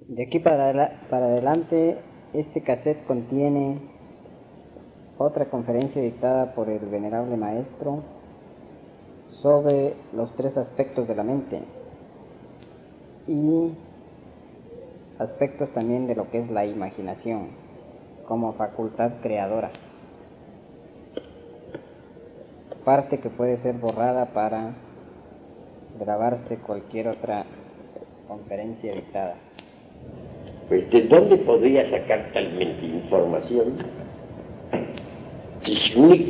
De aquí para adelante, este cassette contiene otra conferencia dictada por el venerable maestro sobre los tres aspectos de la mente y aspectos también de lo que es la imaginación como facultad creadora, parte que puede ser borrada para grabarse cualquier otra conferencia dictada. Pues, ¿de dónde podría sacar talmente información? Si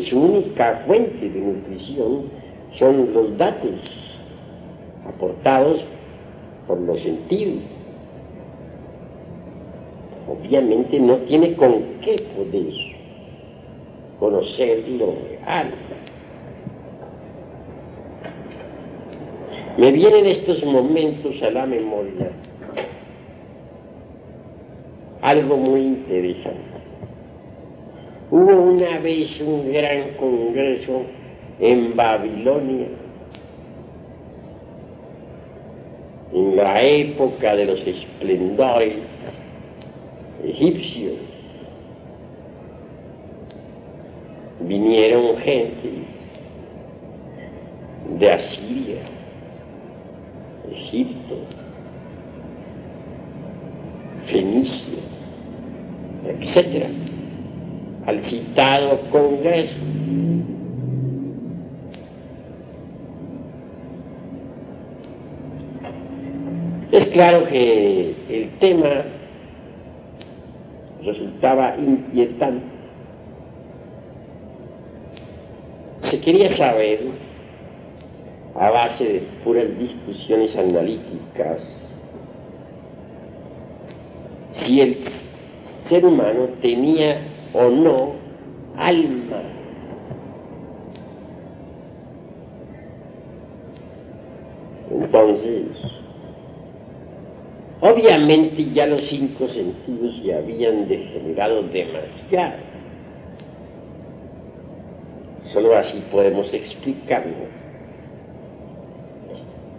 su única fuente de nutrición son los datos aportados por los sentidos. Obviamente no tiene con qué poder conocer lo real. Me viene en estos momentos a la memoria algo muy interesante. Hubo una vez un gran congreso en Babilonia, en la época de los esplendores egipcios. Vinieron gentes de Asiria, Egipto, Fenicia, etcétera, al citado congreso. Es claro que el tema resultaba inquietante. Se quería saber, a base de puras discusiones analíticas, si el ser humano tenía o no alma. Entonces, obviamente ya los cinco sentidos se habían degenerado demasiado. Solo así podemos explicarlo,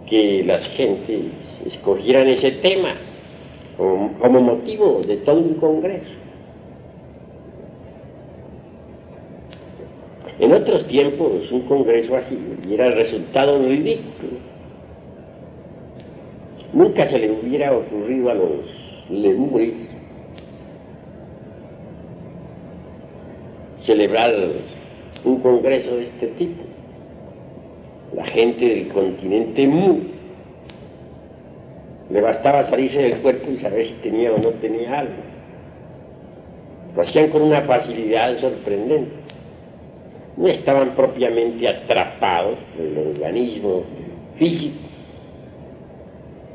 que las gentes escogieran ese tema como motivo de todo un congreso. En otros tiempos un congreso así hubiera resultado ridículo. Nunca se le hubiera ocurrido a los lemures celebrar un congreso de este tipo. La gente del continente Mu le bastaba salirse del cuerpo y saber si tenía o no tenía algo. Lo hacían con una facilidad sorprendente. No estaban propiamente atrapados por el organismo físico,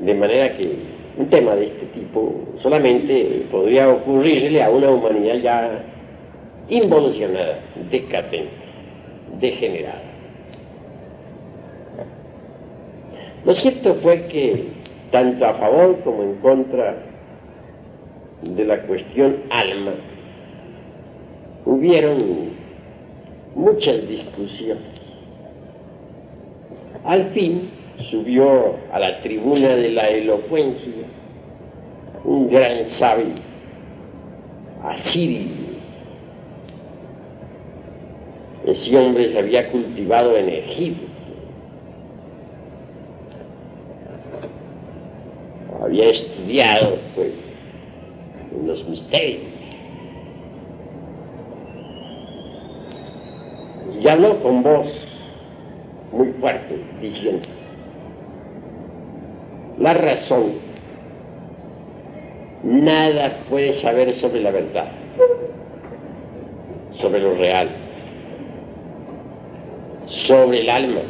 de manera que un tema de este tipo solamente podría ocurrirle a una humanidad ya involucionada, decadente, degenerada. Lo cierto fue que, tanto a favor como en contra de la cuestión alma, hubieron muchas discusiones. Al fin subió a la tribuna de la elocuencia un gran sabio, asirio. Ese hombre se había cultivado en Egipto, había estudiado pues los misterios, y habló con voz muy fuerte diciendo: la razón nada puede saber sobre la verdad, sobre lo real, sobre el alma,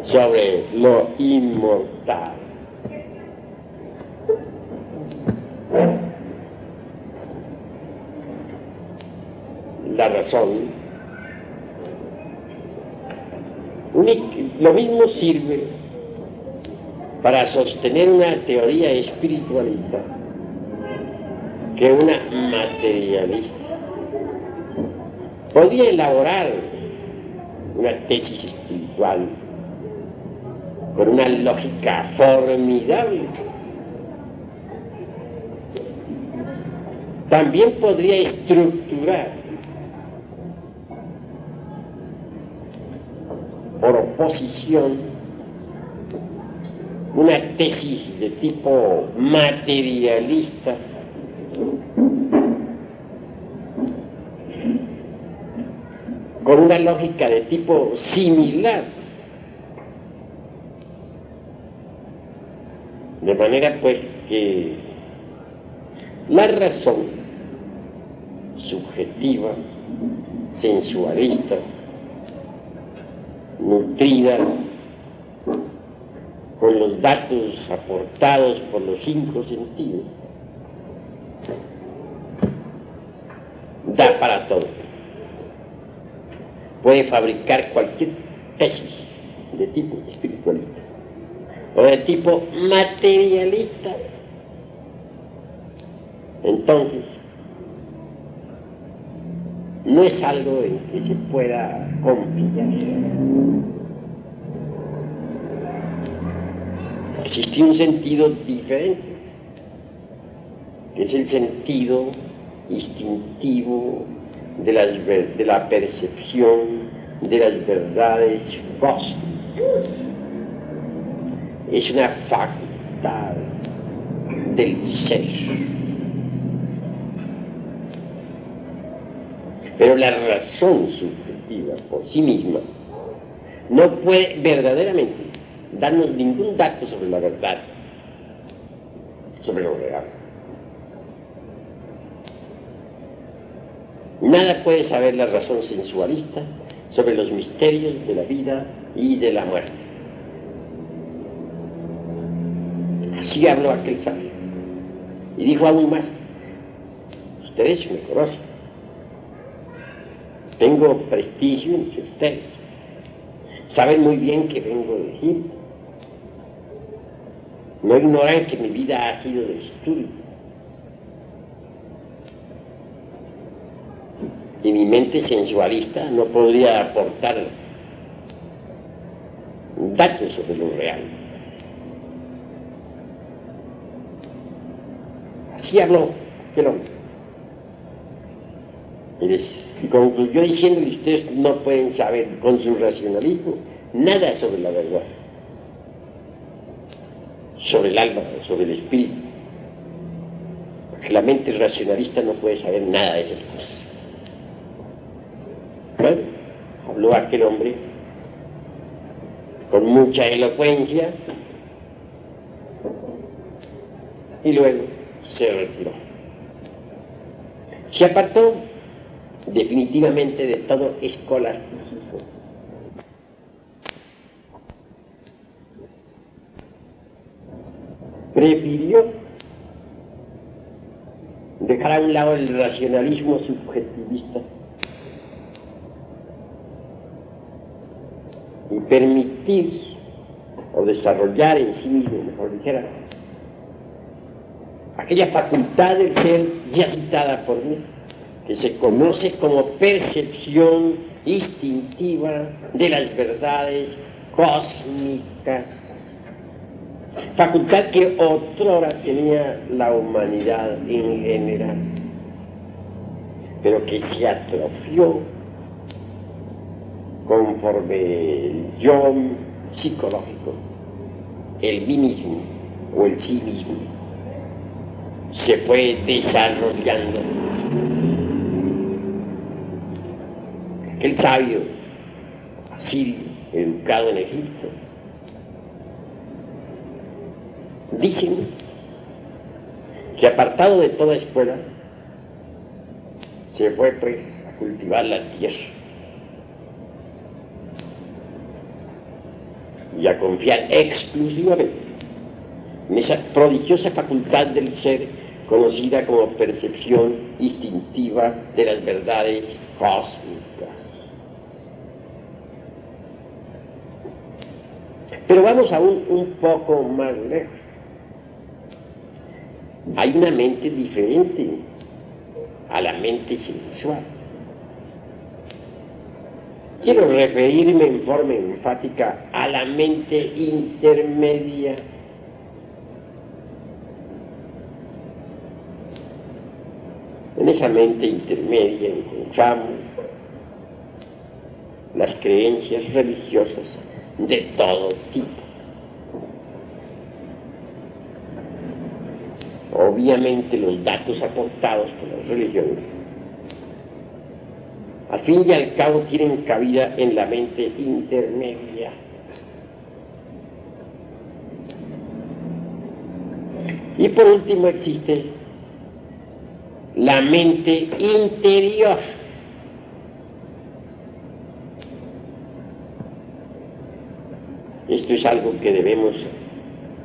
sobre lo inmortal. La razón, lo mismo sirve para sostener una teoría espiritualista que una materialista. Podía elaborar una tesis espiritual con una lógica formidable, también podría estructurar por oposición una tesis de tipo materialista con una lógica de tipo similar, de manera pues que la razón subjetiva, sensualista, nutrida con los datos aportados por los 5 sentidos, da para todo. Puede fabricar cualquier tesis de tipo espiritualista o de tipo materialista. Entonces, no es algo en que se pueda confiar. Existe un sentido diferente, que es el sentido instintivo de la percepción de las verdades cósmicas. Es una facultad del ser. Pero la razón subjetiva por sí misma no puede verdaderamente darnos ningún dato sobre la verdad, sobre lo real. Nada puede saber la razón sensualista sobre los misterios de la vida y de la muerte. Así habló aquel sabio. Y dijo aún más: ustedes me conocen. Tengo prestigio entre ustedes. Saben muy bien que vengo de Egipto. No ignoran que mi vida ha sido de estudio. Y mi mente sensualista no podría aportar datos sobre lo real. Así habló aquel hombre. Y concluyó diciendo que ustedes no pueden saber con su racionalismo nada sobre la verdad, sobre el alma, sobre el espíritu, porque la mente racionalista no puede saber nada de esas cosas. Bueno, habló aquel hombre con mucha elocuencia y luego se retiró. Se apartó definitivamente de todo escolasticismo. Prefirió dejar a un lado el racionalismo subjetivista y permitir o desarrollar en sí mismo, mejor dijera, aquella facultad del ser ya citada por mí, que se conoce como percepción instintiva de las verdades cósmicas, facultad que otrora tenía la humanidad en general, pero que se atrofió conforme el yo psicológico, el mí mismo o el sí mismo, se fue desarrollando. Aquel sabio asirio, educado en Egipto, dicen que apartado de toda escuela, se fue pues a cultivar la tierra y a confiar exclusivamente en esa prodigiosa facultad del ser conocida como percepción instintiva de las verdades cósmicas. Pero vamos aún un poco más lejos. Hay una mente diferente a la mente sensual. Quiero referirme en forma enfática a la mente intermedia. En esa mente intermedia encontramos las creencias religiosas de todo tipo. Obviamente los datos aportados por las religiones, al fin y al cabo, tienen cabida en la mente intermedia. Y por último existe la mente interior. Esto es algo que debemos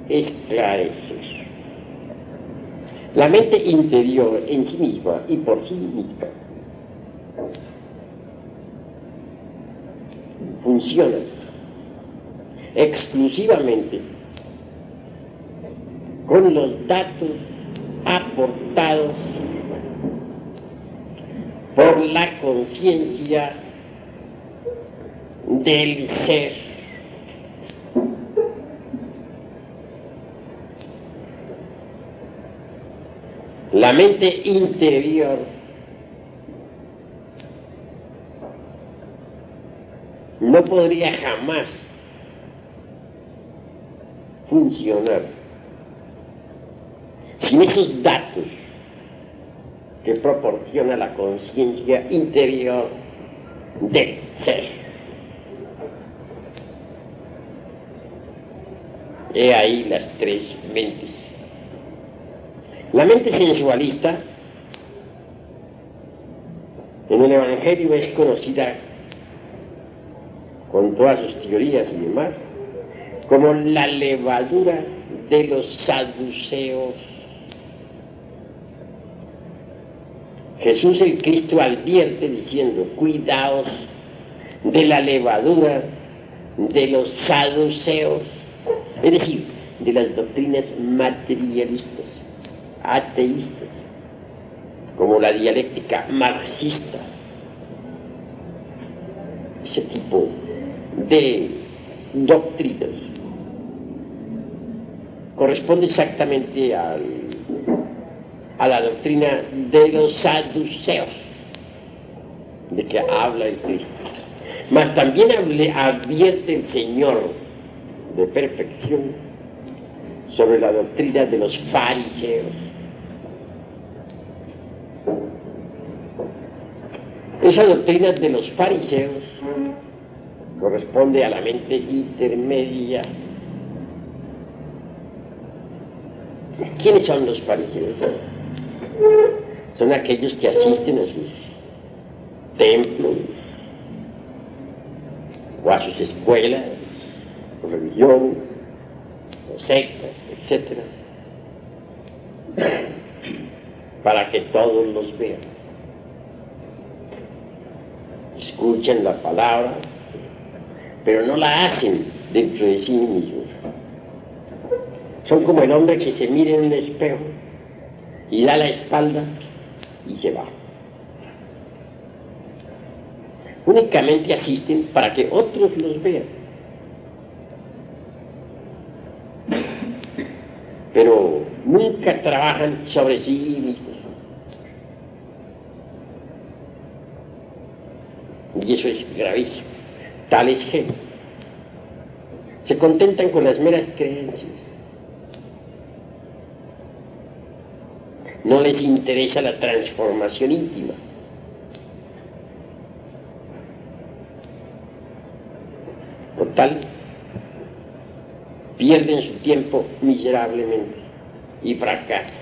esclarecer. La mente interior en sí misma y por sí misma funciona exclusivamente con los datos aportados por la conciencia del ser. La mente interior no podría jamás funcionar sin esos datos que proporciona la conciencia interior del ser. He ahí las tres mentes. La mente sensualista en el Evangelio es conocida con todas sus teorías y demás como la levadura de los saduceos. Jesús el Cristo advierte diciendo: cuidaos de la levadura de los saduceos, es decir, de las doctrinas materialistas, ateístas, como la dialéctica marxista. Ese tipo de doctrinas corresponde exactamente a la doctrina de los saduceos, de que habla el Cristo. Mas también advierte el Señor de perfección sobre la doctrina de los fariseos. Esa doctrina de los fariseos corresponde a la mente intermedia. ¿Quiénes son los fariseos? Son aquellos que asisten a sus templos o a sus escuelas o religiones o sectas, etc., para que todos los vean. Escuchan la palabra, pero no la hacen dentro de sí mismos. Son como el hombre que se mira en un espejo y da la espalda y se va. Únicamente asisten para que otros los vean. Pero nunca trabajan sobre sí mismos. Y eso es gravísimo. Tales gentes se contentan con las meras creencias. No les interesa la transformación íntima. Total, pierden su tiempo miserablemente y fracasan.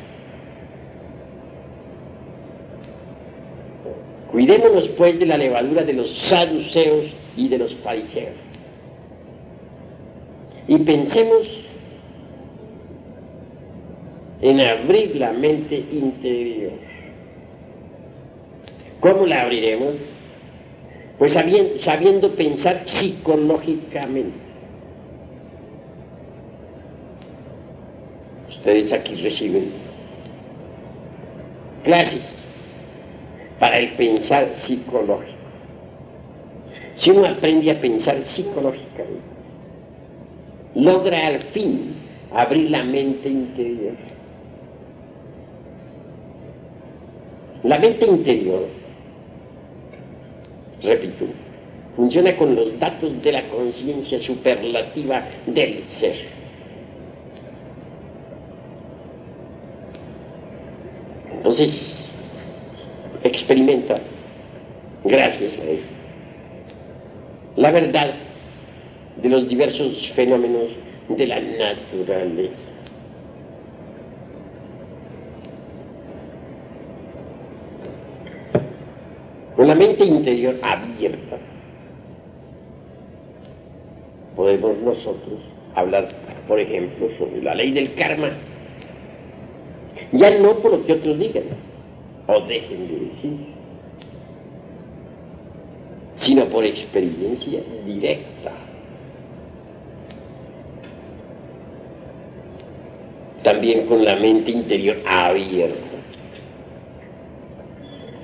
Cuidémonos pues de la levadura de los saduceos y de los fariseos. Y pensemos en abrir la mente interior. ¿Cómo la abriremos? Pues sabiendo pensar psicológicamente. Ustedes aquí reciben clases para el pensar psicológico. Si uno aprende a pensar psicológicamente, logra al fin abrir la mente interior. La mente interior, repito, funciona con los datos de la conciencia superlativa del ser. Entonces, experimenta, gracias a él, la verdad de los diversos fenómenos de la naturaleza. Con la mente interior abierta, podemos nosotros hablar, por ejemplo, sobre la ley del karma. Ya no por lo que otros digan o dejen de decir, sino por experiencia directa. También con la mente interior abierta.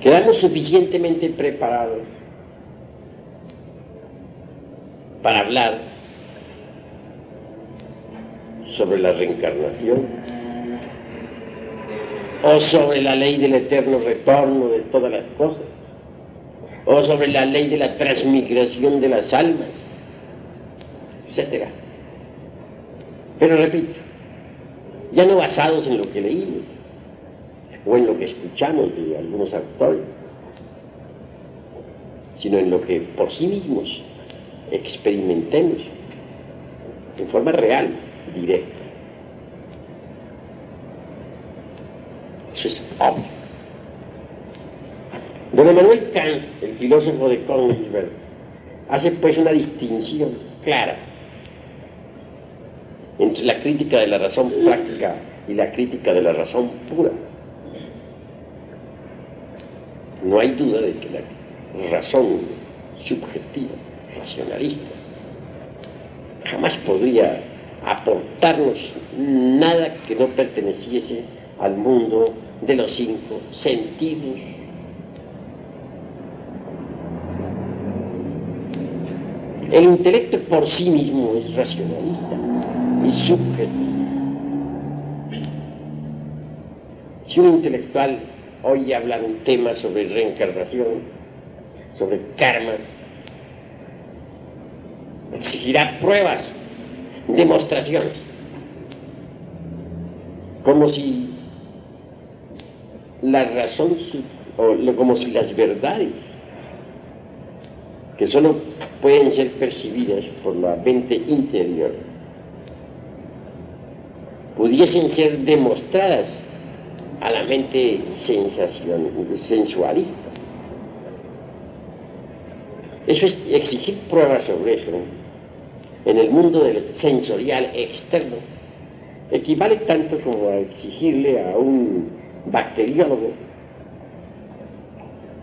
Quedamos suficientemente preparados para hablar sobre la reencarnación o sobre la ley del eterno retorno de todas las cosas o sobre la ley de la transmigración de las almas, etc. Pero repito, ya no basados en lo que leímos o en lo que escuchamos de algunos autores, sino en lo que por sí mismos experimentemos en forma real, directa. Eso es obvio. Don Emmanuel Kant, el filósofo de Königsberg, hace pues una distinción clara entre la crítica de la razón práctica y la crítica de la razón pura. No hay duda de que la razón subjetiva, racionalista, jamás podría aportarnos nada que no perteneciese al mundo de los 5 sentidos. El intelecto por sí mismo es racionalista y subjetivo. Si un intelectual oye hablar un tema sobre reencarnación, sobre karma, exigirá pruebas, demostraciones, como si la razón como si las verdades que solo pueden ser percibidas por la mente interior pudiesen ser demostradas a la mente sensualista. Eso es exigir pruebas sobre eso, ¿no? En el mundo del sensorial externo equivale tanto como a exigirle a un bacteriólogo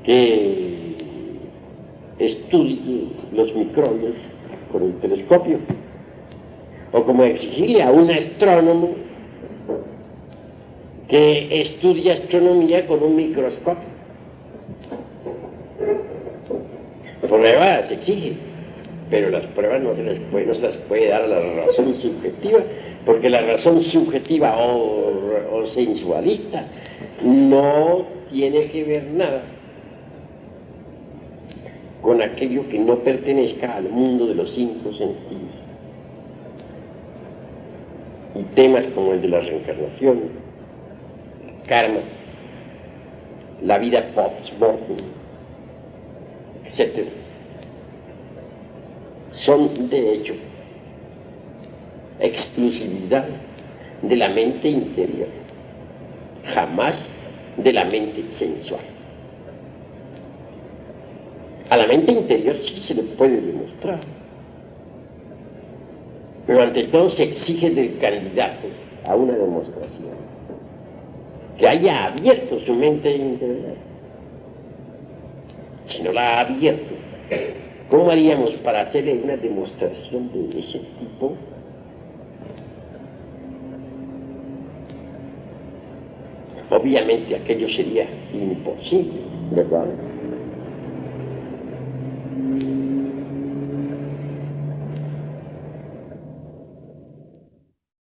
que estudie los microbios con el telescopio, o como exigirle a un astrónomo que estudie astronomía con un microscopio. Pruebas se exigen, pero las pruebas no se las puede dar a la razón subjetiva, porque la razón subjetiva o sensualista no tiene que ver nada con aquello que no pertenezca al mundo de los 5 sentidos. Y temas como el de la reencarnación, karma, la vida post-mortem, etc., son de hecho exclusividad de la mente interior, jamás de la mente sensual. A la mente interior sí se le puede demostrar, pero ante todo se exige del candidato a una demostración que haya abierto su mente interior. Si no la ha abierto, ¿cómo haríamos para hacerle una demostración de ese tipo? Obviamente aquello sería imposible, ¿verdad?